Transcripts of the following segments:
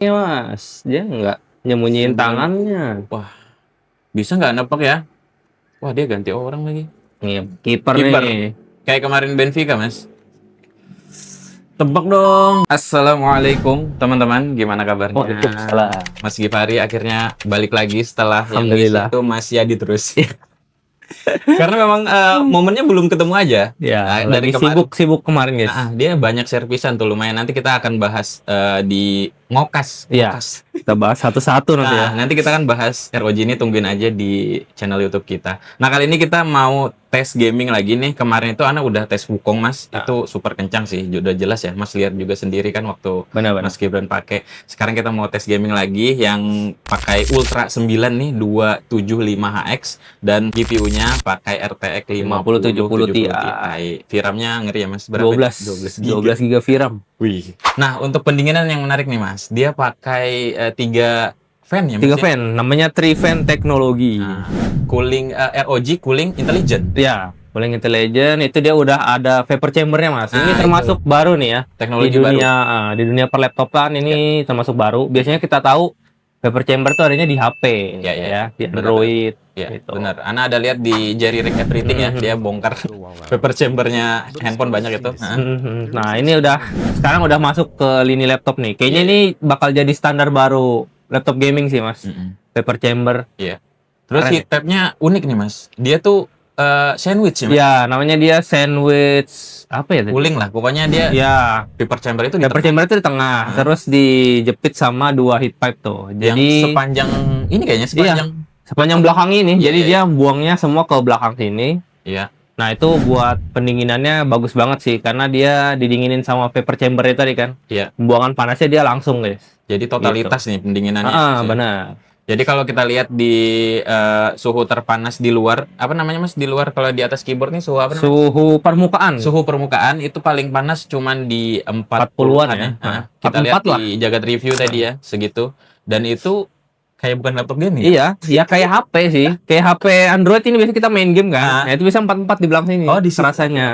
Iya mas, dia nggak nyembunyiin tangannya. Wah, bisa nggak nebak ya? Wah, dia ganti orang lagi. Nih, kiper Kiper. nih. Kayak kemarin Benfica, Mas. Tebak dong. Assalamualaikum, teman-teman. Gimana kabarnya? Waalaikumsalam. Mas Gifari akhirnya balik lagi setelah yang ngisi Alhamdulillah. itu Mas Yadi terus. Karena memang momennya belum ketemu aja. Ya, Dari lagi kemarin. sibuk kemarin guys. Dia banyak servisan tuh lumayan. Nanti kita akan bahas di ngokas, Iya, ngokas. kita bahas satu-satu nanti ya. Nanti kita kan bahas ROG ini, tungguin aja di channel YouTube kita. Nah, kali ini kita mau tes gaming lagi nih. Kemarin itu Ana udah tes Wukong, Mas. Itu super kencang sih. Udah jelas ya. Mas lihat juga sendiri kan waktu Benar-benar. Mas Gibran pakai. Sekarang kita mau tes gaming lagi yang pakai Ultra 9 nih, 275HX dan GPU-nya pakai RTX 5070 Ti. VRAM-nya ngeri ya, Mas. Berapa? 12 giga VRAM. Wih. Nah, untuk pendinginan yang menarik nih, Mas. Dia pakai 3 fan ya, Mas? 3 ya? fan, namanya 3 fan teknologi. Nah, cooling ROG cooling intelligent. Ya, cooling intelligent itu dia udah ada vapor chambernya mas. Ini termasuk baru nih ya. Teknologi di dunia di dunia perlaptopan ini termasuk baru. Biasanya kita tahu vapor chamber tuh adanya di HP, Ya. di Android. Ya, Gitu. benar. Ana ada lihat di Jerry Rig Everything ya, dia bongkar vapor chambernya handphone banyak itu. Nah, ini sekarang udah masuk ke lini laptop nih. Kayaknya ini bakal jadi standar baru laptop gaming sih mas. Vapor chamber. Iya. Terus heat tab-nya unik nih mas. Dia tuh sandwich ya mas? Ya, namanya dia sandwich apa ya tadi? Cooling lah, pokoknya dia. Ya. Vapor chamber itu di Vapor chamber itu di tengah, terus dijepit sama 2 heat pipe tuh. Yang Jadi sepanjang ini kayaknya sepanjang belakang ini. Jadi dia buangnya semua ke belakang sini. Iya. Nah, itu buat pendinginannya bagus banget sih karena dia didinginin sama vapor chamber itu tadi kan. Iya. Pembuangan panasnya dia langsung, guys. Jadi totalitas nih pendinginannya. Benar. Jadi kalau kita lihat di suhu terpanas di luar, apa namanya mas? Di luar kalau di atas keyboard nih suhu apa namanya? Suhu permukaan. Suhu permukaan itu paling panas cuman di 40-an ya. Kita lihat di Jagat Review tadi ya, segitu. Dan itu kayak bukan laptop gaming. Iya, ya kayak HP sih. Kayak HP Android ini biasa kita main game kan. Nah, itu bisa 44 di belakang sini. Oh, di rasanya.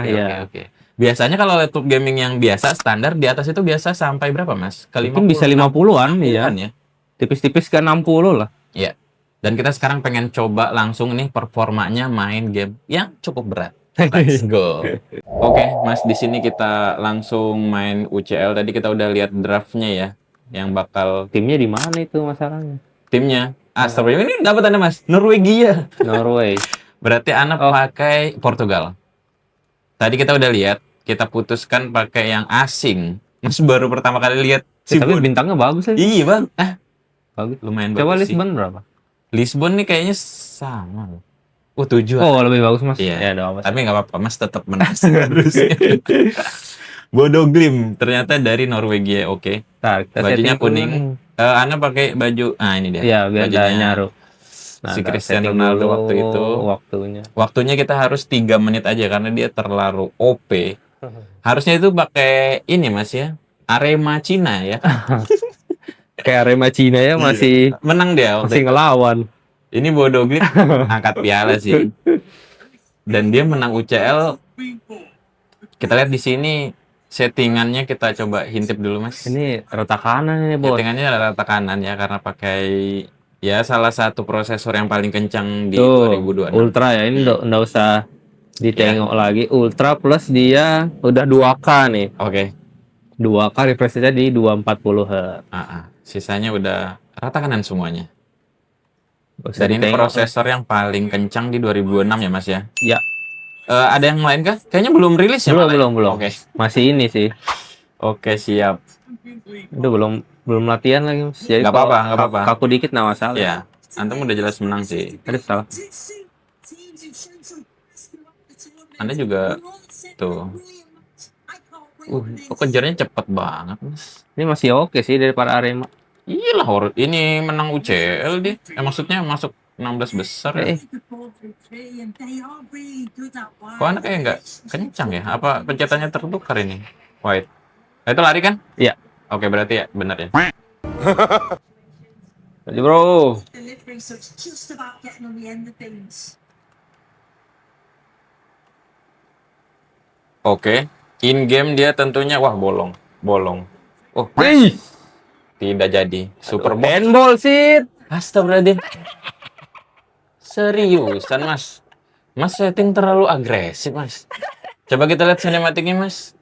Oke. Biasanya kalau laptop gaming yang biasa standar di atas itu biasa sampai berapa, Mas? Ke 50. Mungkin bisa 50-an ya. Ya. Tipis-tipis ke 60 lah. Iya. Dan kita sekarang pengen coba langsung nih performanya main game yang cukup berat. Let's go. Oke, Mas, di sini kita langsung main UCL. Tadi kita udah lihat draftnya ya, yang bakal timnya di mana itu masalahnya. Timnya, astagfirullah, ini dapat Anda Mas, Norwegia. Norway. Berarti Anda pakai Portugal. Tadi kita udah lihat, kita putuskan pakai yang asing. Mas baru pertama kali lihat. Tapi bintangnya bagus ya. Iya bang. Bagus. Lumayan Coba bagus sih. Lisbon berapa? Lisbon nih kayaknya sama loh. 7. Oh, lebih bagus mas. Iya. Ya, doang, mas. Tapi nggak apa-apa, Mas tetap menang harusnya. Bodo Glim ternyata dari Norwegia. Oke. Bajunya kuning. Anda pakai baju. Ini dia. Iya, biar nyaru. Si Cristiano Ronaldo waktu itu. Waktunya kita harus 3 menit aja karena dia terlalu OP. Harusnya itu pakai ini Mas ya. Arema Cina ya. Kayak Arema Cina ya masih menang dia. Masih ngelawan. Ini Bodo Glim angkat piala sih. Dan dia menang UCL. Kita lihat di sini settingannya, kita coba hintip dulu Mas. Ini rata kanan ini bos. Settingannya rata kanan ya karena pakai ya salah satu prosesor yang paling kencang di 2026. Ultra ya, ini nggak usah ditengok lagi. Ultra plus dia udah 2K nih. Oke. 2K refresh-nya di 240 Hz. Sisanya udah rata kanan semuanya. Dan ini prosesor yang paling kencang di 2006 ya Mas ya? Ya. Ada yang lain kah? Kayaknya belum rilis ya? Belum. Oke. Masih ini sih. Oke, siap. Itu belum latihan lagi Mas. Jadi nggak apa-apa. Kaku dikit nggak masalah. Ya, Antum udah jelas menang sih. Aduh, salah. Anda juga tuh. Kok kejarnya cepet banget Mas. Ini masih oke sih daripada Arema. Iyalah, ini menang UCL dia. Maksudnya masuk 16 besar ya. Kok Anda kayak nggak kencang ya? Apa pencetannya tertukar ini? White. Itu lari kan? Iya. Oke, berarti ya benar ya. Jadi bro. Oke. In game dia tentunya bolong. Oh. Tidak jadi. Super Bowl. Handball sih. Astagfirullahaladzim. Seriusan, Mas. Mas setting terlalu agresif, Mas. Coba kita lihat sinematiknya, Mas.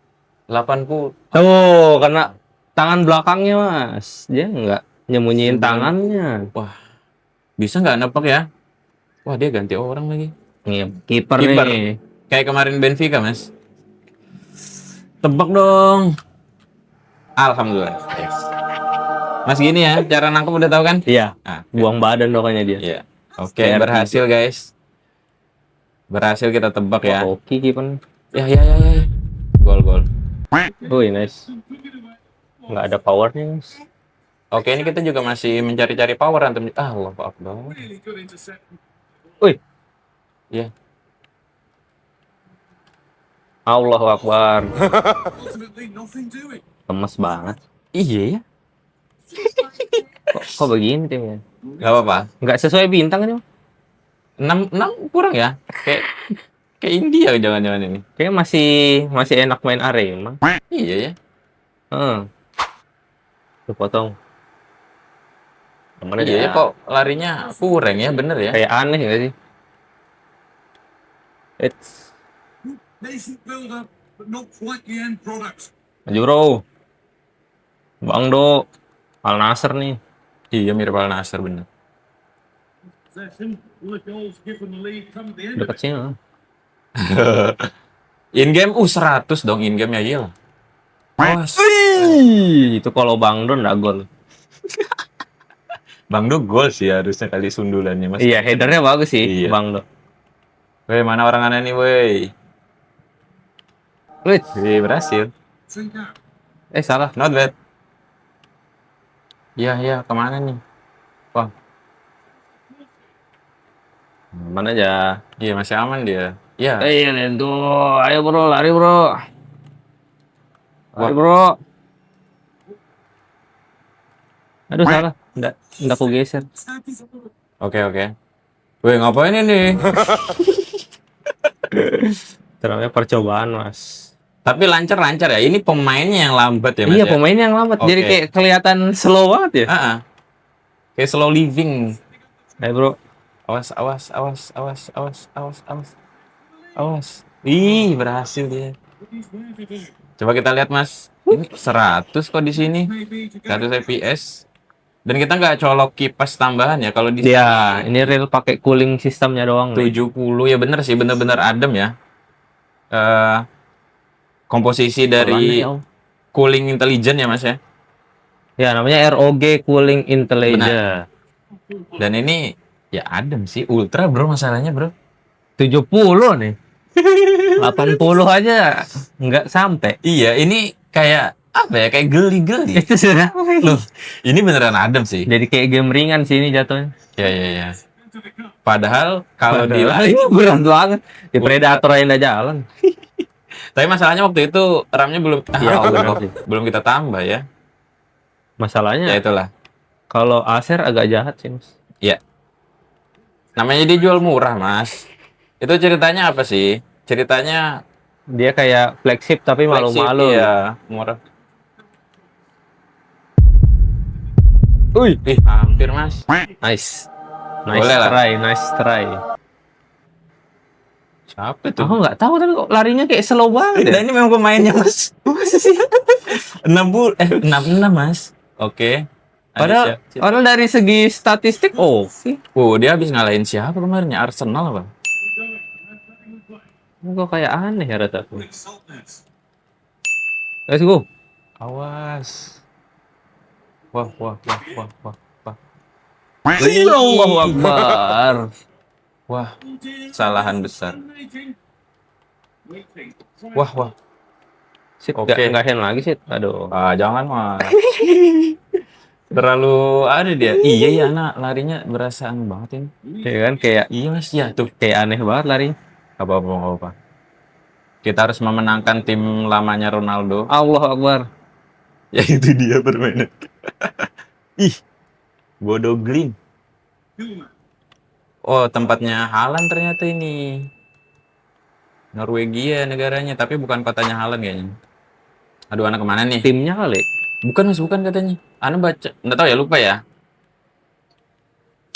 80. Tuh, karena tangan belakangnya, Mas. Dia nggak nyembunyiin tangannya. Wah, bisa nggak nebak ya? Wah, dia ganti orang lagi. Nih, kiper Kiper. nih. Kayak kemarin Benfica, Mas. Tebak dong. Alhamdulillah. Yes. Mas gini ya, cara nangkep udah tahu kan? Iya. Ah, Buang badan pokoknya dia. iya. Oke, CR7. berhasil guys. Berhasil kita tebak ya. Oke, kiper. Ya. Gol. Wih, nice. Nggak ada powernya, Mas. Oke, ini kita juga masih mencari-cari power antum. Ah, Allah Akbar. Wih. Ya. Allahu Akbar. Lemes banget. Iya ya. Kok begini timnya? Gak apa-apa. Nggak sesuai bintang ini. 6 kurang ya. Kayak India jangan-jangan ini. Kayaknya masih enak main Arema. Iya ya. Tuh potong. Kemana Iya ya, kok larinya kurang ya, bener ya. Kayak aneh nggak sih? It's maju bro. Bang Do. Al Nassr nih. Iya mirip Al Nassr bener. Dekat sini. In game 100 dong in game ya iya. Itu kalau Bang Do nggak gol. Bang Do gol sih harusnya kali sundulannya Mas. Iya, headernya bagus sih Iya. Bang Do. Woi, mana orang aneh nih, woi? Wih, Berhasil. salah. Not bad. Iya, kemana nih? Wah, Mana aja. iya masih aman dia. Iya. Iya, Lendo. Ayo bro, lari bro. Lari bro. Aduh, salah. Nggak aku geser. Oke. Woi, ngapain ini? Terusnya percobaan, Mas. Tapi lancar ya. Ini pemainnya yang lambat ya, Mas. Iya, ya? pemainnya yang lambat. Oke. Jadi kayak kelihatan slow banget ya. Kayak slow living. Ayo bro. Awas. Ih, berhasil dia. Coba kita lihat, Mas. Ini 100 kok di sini. 100 fps. Dan kita nggak colok kipas tambahan ya kalau di sini. Ya, ini real pakai cooling sistemnya doang nih. 70 ya bener sih, bener-bener adem ya. Komposisi dari cooling intelligent ya, Mas ya. Ya, namanya ROG Cooling Intelligent. Dan ini ya adem sih, ultra bro masalahnya bro. 70 nih. 80 aja nggak sampai. Iya, ini kayak apa ya? Kayak geli-geli. Itu sudah. Loh, ini beneran adem sih. Jadi kayak game ringan sih ini jatuhnya. Ya. Padahal kalau di ini berat banget. Di Predator aja nggak jalan. tapi masalahnya waktu itu RAM-nya belum bener sih. belum kita tambah ya. Masalahnya Ya itulah. kalau Acer agak jahat sih, Mas. Ya. Namanya dijual murah, Mas. Itu ceritanya apa sih? Ceritanya Dia kayak flagship tapi malu-malu. ya, murah. Wih, Hampir, Mas. nice. Boleh lah. Nice try. Siapa tuh? Aku nggak tahu tapi kok larinya kayak slow banget. Dan ini memang pemainnya, Mas. 66, Mas. Oke. Ada Padahal dari segi statistik, sih. dia habis ngalahin siapa kemarin ya? Arsenal apa? Kok kayak aneh ya rataku. Let's go. Awas. Wah. Allahu Akbar. Wah, kesalahan besar. Wah. Sit, Oke. nggak hand lagi sih. Aduh. Jangan, Mas. Terlalu ada dia. Iya ya, anak larinya berasaan banget ini. Ya kan kayak Iya, Mas, ya tuh. kayak aneh banget lari. Apa. Kita harus memenangkan tim lamanya Ronaldo. Allahu Akbar. Ya itu dia permainan. Ih, bodoh Glin. Oh, tempatnya Haaland ternyata ini. Norwegia negaranya, tapi bukan kotanya Haaland kayaknya. Aduh, anak kemana nih? Timnya kali. Bukan mas, bukan katanya. Ana baca, nggak tahu ya, lupa ya.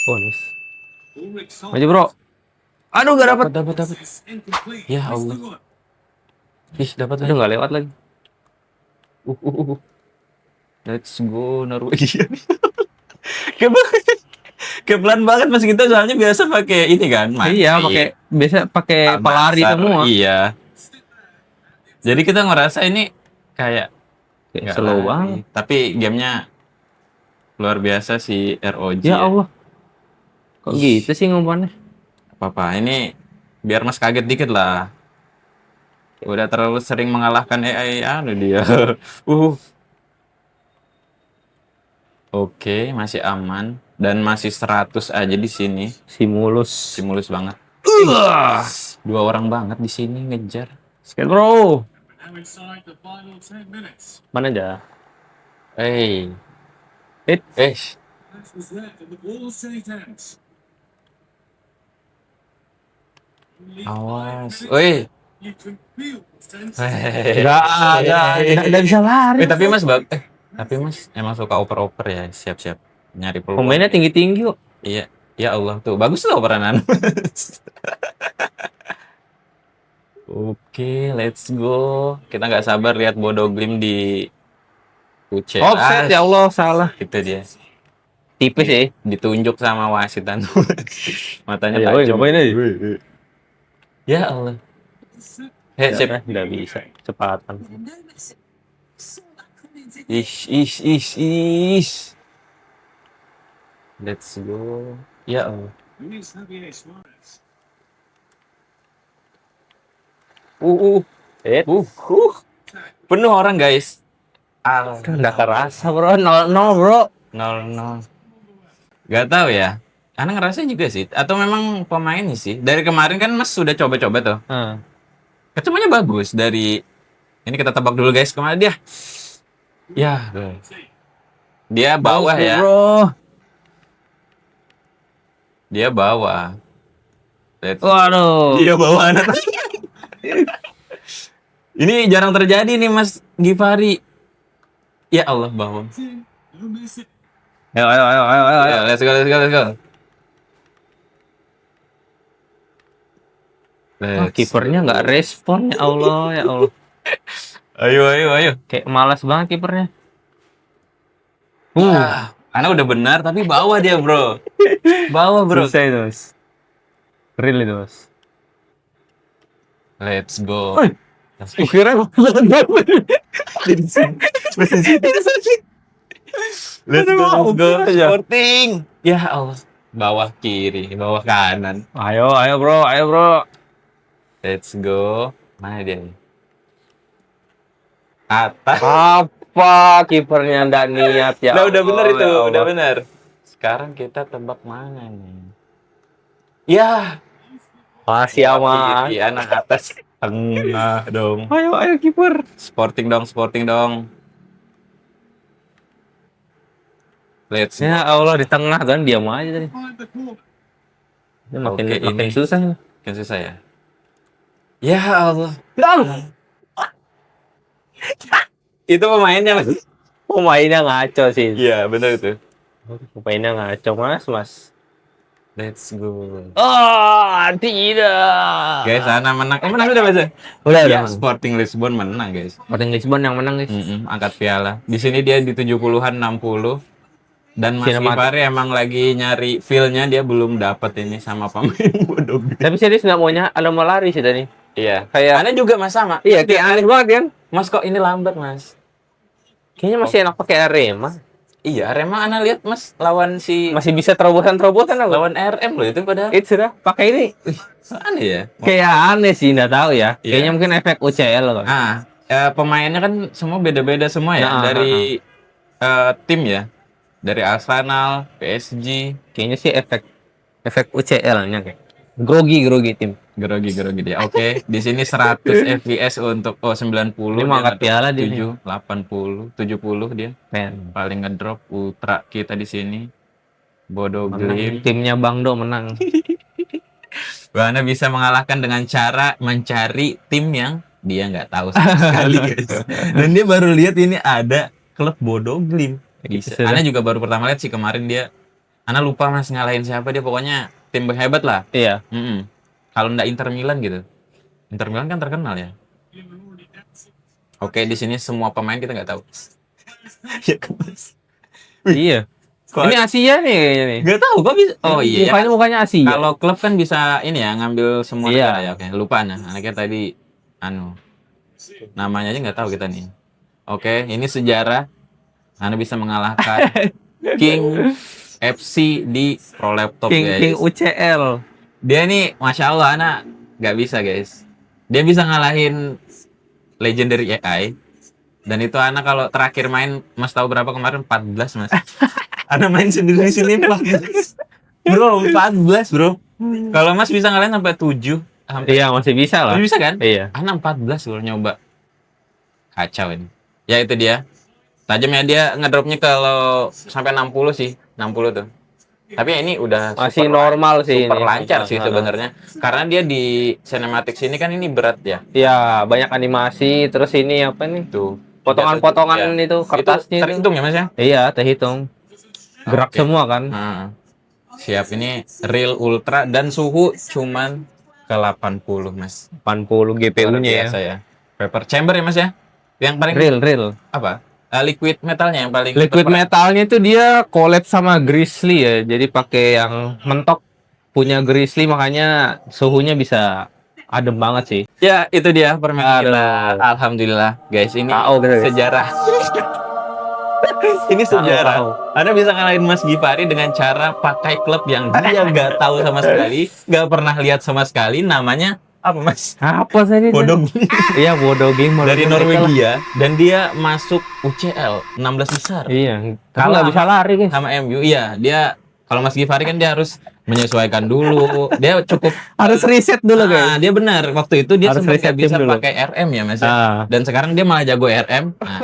Bonus. Maju bro. Aduh gak dapat. Dapat. Ya Allah. Ih, dapat Aduh lagi. nggak lewat lagi. Let's go Norwegia. Kayak kayak pelan banget mas kita soalnya biasa pakai ini kan, Iya, biasa pakai pelari Masar, semua. Iya. Jadi kita ngerasa ini kayak Kayak nggak slow lari. banget. Tapi gamenya luar biasa si ROG. Ya Allah. Kok gitu sih ngumpannya? Apa-apa, ini biar mas kaget dikit lah. Udah terlalu sering mengalahkan AI anu dia. Oke, masih aman dan masih 100 aja di sini. Simulus. Simulus banget. Dua orang banget di sini ngejar. Skate bro. Mana aja? Hey. Hit. Awas. Woi. Enggak bisa lari. Tapi Mas tapi Mas emang suka oper-oper ya, siap-siap nyari peluang. Pemainnya tinggi-tinggi kok. Iya. Ya Allah tuh, bagus tuh peranan. Oke, let's go. Kita nggak sabar lihat Bodo Glimt di UCL. Offset ya Allah, salah. Itu dia. Tipis ya. Ditunjuk sama wasitan. Matanya Ayo, tajam. ngapain aja? Ya Allah. Sip. Nggak bisa. Cepatan. Ish. Let's go. Ya Allah. Hit. Penuh orang guys. Nggak kerasa bro. 0-0 bro. 0-0. Gak tahu ya. Karena ngerasa juga sih. Atau memang pemainnya sih. Dari kemarin kan Mas sudah coba-coba tuh. Ketemunya bagus dari. Ini kita tebak dulu guys kemana dia. Ya. Dia bawah ya. Bro. Dia bawah. Waduh. Dia bawah anak. Ini jarang terjadi nih Mas Givari. Ya Allah bawah. Ayo. Ya, let's go. Kipernya nggak respon ya Allah. Ayo. Kayak malas banget kipernya. Karena udah benar tapi bawah dia bro. Bawah bro. Susah itu mas. Real itu mas. Let's go. Ukirnya Let's go. Sporting. Ya Allah. Bawah kiri, bawah kanan. Ayo bro. Let's go. Mana dia nih? Atas. Apa kipernya nggak niat ya? Nah, udah benar itu, ya Allah. udah benar. Sekarang kita tebak mana nih? Ya, Masih aman. kiri, anak atas. Tengah dong. Ayo kiper. Sporting dong. Let's go. Ya Allah di tengah kan diam aja tadi. Ini makin Oke, makin ini. susah nih. Kan susah ya? Ya Allah. Itu pemainnya mas. Pemainnya ngaco sih. Iya benar itu. Pemainnya ngaco mas. Let's go. Oh tidak. Guys, Ana menang. Menang udah mas? Udah. Ya, Sporting Lisbon menang guys. Sporting Lisbon yang menang guys. Angkat piala. Di sini dia di 70-an 60. Dan Mas Givari emang lagi nyari feel-nya, dia belum dapat ini sama pemain Bodo Glimt. Tapi serius nggak mau lari sih tadi. Iya. Kayak Ana juga mas sama. iya kayak aneh banget kan. Mas kok ini lambat mas? Kayaknya masih enak pakai Arema. Iya, Arema Ana lihat mas lawan si Masih bisa terobosan aku. lawan RM loh itu padahal. Itu sudah pakai ini. Aneh ya. Kayak aneh sih, nggak tahu ya. Iya. Kayaknya mungkin efek UCL kan. Pemainnya kan semua beda-beda semua ya dari tim ya. Dari Arsenal, PSG. Kayaknya sih efek UCL-nya kayak. Grogi tim. Grogi dia. Oke, di sini 100 FPS untuk 90. Ini mau angkat piala dia. 7, 80, 70 dia. Keren. Paling ngedrop putra kita di sini. Bodo Glimt. Timnya Bang Do menang. Bana bisa mengalahkan dengan cara mencari tim yang dia nggak tahu sama sekali guys. Dan dia baru lihat ini ada klub Bodoglim. Bisa. Ana juga baru pertama lihat sih kemarin dia. Ana lupa Mas ngalahin siapa dia, pokoknya tim hebat lah. Iya. Kalau ndak Inter Milan gitu. Inter Milan kan terkenal ya. Oke, di sini semua pemain kita nggak tahu. Ya Mas. Iya. Ini Asia nih kayaknya nih. Nggak tahu kok bisa. Oh iya. Mukanya Asia. Kalau klub kan bisa ini ya, ngambil semua Iya. negara ya. Oke, lupa Ana. Anaknya tadi namanya aja nggak tahu kita nih. Oke, ini sejarah. Ana bisa mengalahkan King FC di Pro Laptop, guys. King UCL. Dia nih, Masya Allah, Ana nggak bisa, guys. Dia bisa ngalahin Legendary AI. Dan itu Ana kalau terakhir main, Mas tahu berapa kemarin? 14, Mas. Ana main sendiri di sini, Bro, 14, bro. Kalau Mas bisa ngalahin sampai 7. Iya, masih bisa lah. Masih bisa kan? Iya. Ana 14 kalau nyoba. Kacau ini. Ya itu dia. Tajam ya, dia ngedropnya kalau sampai 60 sih. 60 tuh. Tapi ya ini udah Masih normal sih super ini. lancar sih sebenarnya. Karena dia di cinematics ini kan ini berat ya. Iya, banyak animasi, terus ini apa nih? Tuh. Potongan-potongan Ya. itu kertasnya. Terhitung ya Mas ya? Iya, terhitung. Gerak Oke. semua kan. Siap, ini real ultra dan suhu cuman ke 80 Mas. 80 GPU-nya ya. Biasa ya. Vapor chamber ya Mas ya? Yang paling Real. apa? Liquid metalnya yang paling Liquid metalnya itu dia collab sama Grizzly ya. Jadi pakai yang mentok punya Grizzly, makanya suhunya bisa adem banget sih. Ya, itu dia permainan Aduh. kita. Alhamdulillah, guys. Ini KO, guys. sejarah. Ini sejarah. Anda bisa ngalahin Mas Givari dengan cara pakai klub yang dia nggak tahu sama sekali, nggak pernah lihat sama sekali. Namanya apa, Mas? Apa sih ini? Bodoglim. Iya, Bodoglim Dari Norwegia, dan dia masuk UCL 16 besar. Iya, tapi Kalah nggak bisa lari guys. Sama MU. Iya, dia kalau Mas Givari kan dia harus menyesuaikan dulu. Dia cukup Harus riset dulu guys. dia benar. Waktu itu dia Harus sempat riset nggak bisa tim dulu. pakai RM ya Mas. Ya? Dan sekarang dia malah jago RM. Nah,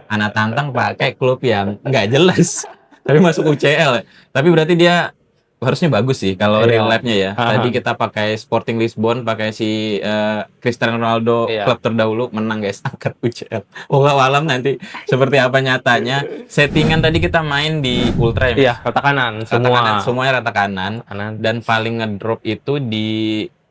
anak tantang pakai klub yang nggak jelas. Tapi masuk UCL. Tapi berarti dia harusnya bagus sih kalau Iya. real life-nya ya. Tadi kita pakai Sporting Lisbon, pakai si Cristiano Ronaldo, Iya. klub terdahulu, menang guys, angkat UCL. Wallahu alam nanti seperti apa nyatanya. Settingan tadi kita main di Ultra ya Mas? Iya, rata kanan Rata semua. kanan, semuanya rata kanan. Dan paling ngedrop itu di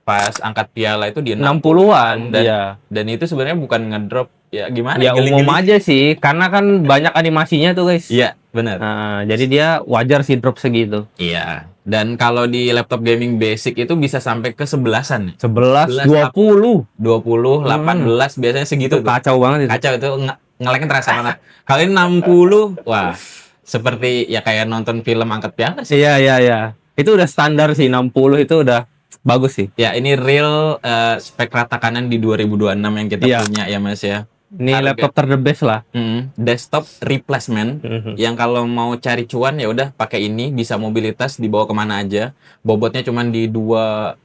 pas angkat piala itu di 60-an. Dan, Iya. dan itu sebenarnya bukan ngedrop ya gimana? Ya umum aja sih, karena kan banyak animasinya tuh guys. Iya, benar. Nah, jadi dia wajar sih drop segitu. Iya. Dan kalau di laptop gaming basic itu bisa sampai ke 11-an. 11, 20. 20, 18 biasanya segitu tuh. Kacau banget itu. Kacau itu ngeleknya terasa banget. Kali ini 60, wah. Seperti ya kayak nonton film angkat piala sih. Iya. Itu udah standar sih, 60 itu udah bagus sih. Ya, ini real spek rata kanan di 2026 yang kita Iya. punya ya Mas ya. Ini laptop the best lah. Desktop replacement yang kalau mau cari cuan ya udah pakai ini, bisa mobilitas dibawa kemana aja. Bobotnya cuma di 2,2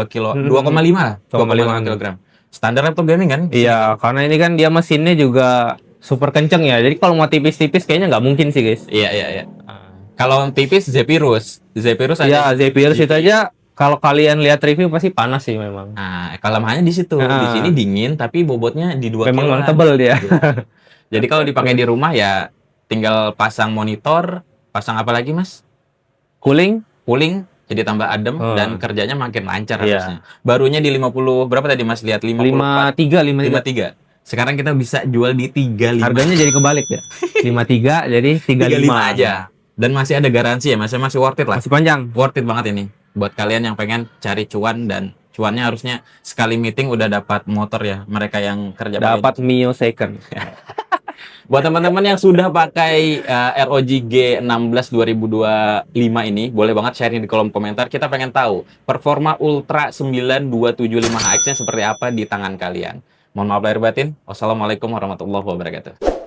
kilo, 2,5 lah, 2,5 kilogram. Standar laptop gaming kan? Iya, karena ini kan dia mesinnya juga super kenceng ya. Jadi kalau mau tipis-tipis kayaknya nggak mungkin sih guys. Iya. Kalau tipis Zephyrus Iya, ada. Zephyrus itu aja kalau kalian lihat review pasti panas sih memang. Nah, kelemahannya di situ. Di sini dingin tapi bobotnya di 2 Memang kiloan. tebel dia. Jadi kalau dipakai di rumah ya tinggal pasang monitor, pasang apa lagi Mas? Cooling? Jadi tambah adem dan kerjanya makin lancar Iya. harusnya. Barunya di 50 berapa tadi Mas lihat 54. 53. Sekarang kita bisa jual di 35. Harganya jadi kebalik ya. 53 jadi 35 aja. Dan masih ada garansi ya, masih worth it lah. Masih panjang. Worth it banget ini buat kalian yang pengen cari cuan, dan cuannya harusnya sekali meeting udah dapat motor ya, mereka yang kerja Dapat Mio second. Buat teman-teman yang sudah pakai ROG G16 2025 ini, boleh banget sharing di kolom komentar. Kita pengen tahu performa Ultra 9275HX-nya seperti apa di tangan kalian. Mohon maaf lahir batin. Wassalamualaikum warahmatullahi wabarakatuh.